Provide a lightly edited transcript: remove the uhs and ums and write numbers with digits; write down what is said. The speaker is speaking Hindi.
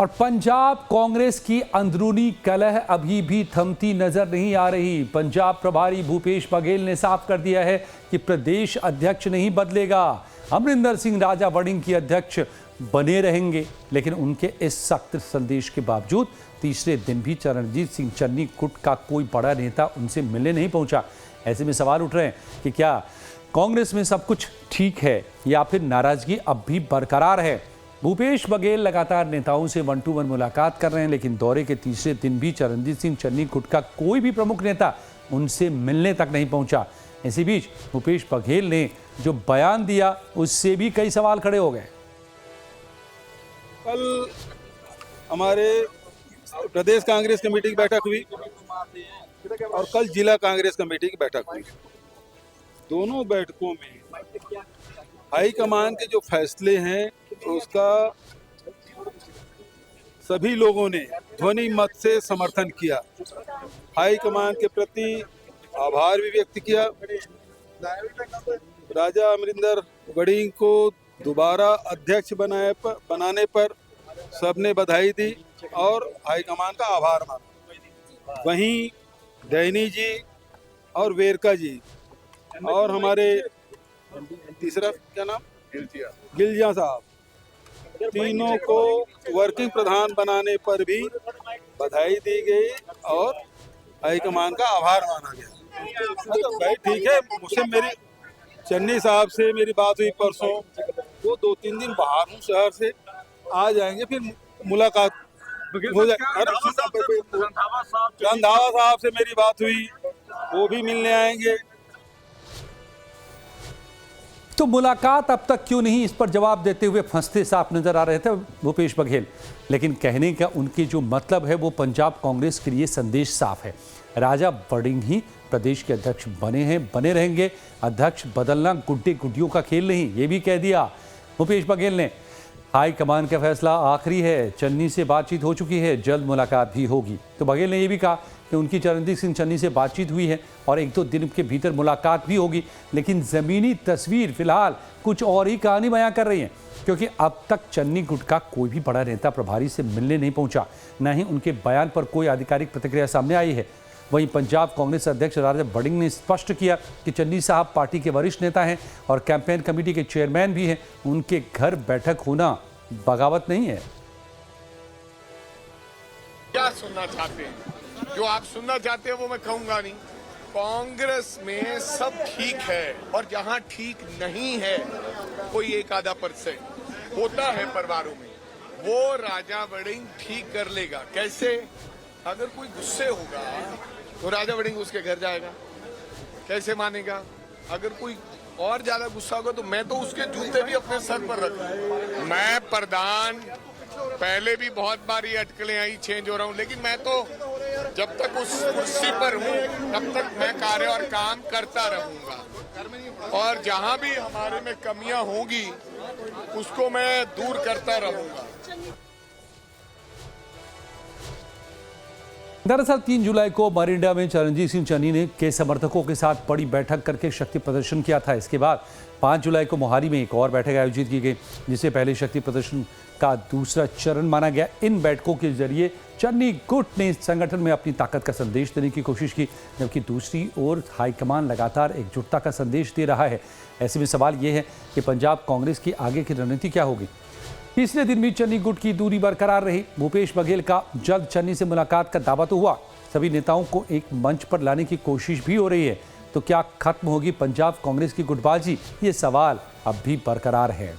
और पंजाब कांग्रेस की अंदरूनी कलह अभी भी थमती नजर नहीं आ रही। पंजाब प्रभारी भूपेश बघेल ने साफ कर दिया है कि प्रदेश अध्यक्ष नहीं बदलेगा। अमरिंदर सिंह राजा वड़िंग की अध्यक्ष बने रहेंगे, लेकिन उनके इस सख्त संदेश के बावजूद तीसरे दिन भी चरणजीत सिंह चन्नी गुट का कोई बड़ा नेता उनसे मिलने नहीं पहुंचा। ऐसे में सवाल उठ रहे हैं कि क्या कांग्रेस में सब कुछ ठीक है या फिर नाराजगी अब भी बरकरार है। भूपेश बघेल लगातार नेताओं से 1-to-1 मुलाकात कर रहे हैं, लेकिन दौरे के तीसरे दिन भी चरणजीत सिंह चन्नी गुट का कोई भी प्रमुख नेता उनसे मिलने तक नहीं पहुंचा। इसी बीच भूपेश बघेल ने जो बयान दिया उससे भी कई सवाल खड़े हो गए। कल हमारे प्रदेश कांग्रेस कमेटी की बैठक हुई और कल जिला कांग्रेस कमेटी की बैठक हुई। दोनों बैठकों में हाईकमान के जो फैसले हैं उसका सभी लोगों ने ध्वनि मत से समर्थन किया। हाईकमान के प्रति आभार भी व्यक्त किया। राजा अमरिंदर वड़िंग को दोबारा अध्यक्ष बनाने पर सबने बधाई दी और हाईकमान का आभार माना। वहीं डैनी जी और वेरका जी और हमारे तीसरा क्या नाम गिलजिया साहब, तीनों को वर्किंग प्रधान बनाने पर भी बधाई दी गई और हाईकमान का आभार माना गया। तो भाई ठीक है, मुझसे मेरी चन्नी साहब से मेरी बात हुई परसों। वो 2-3 दिन बाहर हूँ शहर से, आ जाएंगे फिर मुलाकात हो जाए। रंधावा साहब से मेरी बात हुई, वो भी मिलने आएंगे। तो मुलाकात अब तक क्यों नहीं, इस पर जवाब देते हुए फंसते साफ नजर आ रहे थे भूपेश बघेल। लेकिन कहने का उनके जो मतलब है वो पंजाब कांग्रेस के लिए संदेश साफ है। राजा वड़िंग ही प्रदेश के अध्यक्ष बने हैं, बने रहेंगे। अध्यक्ष बदलना गुड्डे गुड्डियों का खेल नहीं, ये भी कह दिया भूपेश बघेल ने। हाईकमान का फैसला आखिरी है, चन्नी से बातचीत हो चुकी है, जल्द मुलाकात भी होगी। तो बघेल ने यह भी कहा कि उनकी चरणजीत सिंह चन्नी से बातचीत हुई है और 1-2 दिन के भीतर मुलाकात भी होगी, लेकिन ज़मीनी तस्वीर फिलहाल कुछ और ही कहानी बयां कर रही है, क्योंकि अब तक चन्नी गुट का कोई भी बड़ा नेता प्रभारी से मिलने नहीं पहुंचा, न ही उनके बयान पर कोई आधिकारिक प्रतिक्रिया सामने आई है। वहीं पंजाब कांग्रेस अध्यक्ष राजा वड़िंग ने स्पष्ट किया कि चन्नी साहब पार्टी के वरिष्ठ नेता हैं और कैंपेन कमेटी के चेयरमैन भी हैं। उनके घर बैठक होना बगावत नहीं है। क्या सुनना चाहते हैं? जो आप सुनना चाहते हैं वो मैं कहूंगा नहीं। कांग्रेस में सब ठीक है और जहां ठीक नहीं है कोई 1-आधा% होता है परिवारों में, वो राजा वड़िंग ठीक कर लेगा। कैसे? अगर कोई गुस्से होगा तो राजा वड़िंग उसके घर जाएगा, कैसे मानेगा? अगर कोई और ज्यादा गुस्सा होगा तो मैं तो उसके जूते भी अपने सर पर रखूं। मैं प्रधान, पहले भी बहुत बार ये अटकलें आई, चेंज हो रहा हूं, लेकिन मैं तो जब तक उस कुर्सी पर हूं तब तक मैं कार्य और काम करता रहूंगा और जहां भी हमारे में कमियां होंगी उसको मैं दूर करता रहूंगा। दरअसल 3 जुलाई को मरिंडा में चरणजीत सिंह चन्नी ने के समर्थकों के साथ बड़ी बैठक करके शक्ति प्रदर्शन किया था। इसके बाद 5 जुलाई को मोहाली में एक और बैठक आयोजित की गई, जिसे पहले शक्ति प्रदर्शन का दूसरा चरण माना गया। इन बैठकों के जरिए चन्नी गुट ने संगठन में अपनी ताकत का संदेश देने की कोशिश की, जबकि दूसरी ओर हाईकमान लगातार एकजुटता का संदेश दे रहा है। ऐसे में सवाल ये है कि पंजाब कांग्रेस की आगे की रणनीति क्या होगी। तीसरे दिन भी चन्नी गुट की दूरी बरकरार रही। भूपेश बघेल का जल्द चन्नी से मुलाकात का दावा तो हुआ, सभी नेताओं को एक मंच पर लाने की कोशिश भी हो रही है। तो क्या खत्म होगी पंजाब कांग्रेस की गुटबाजी, ये सवाल अब भी बरकरार है।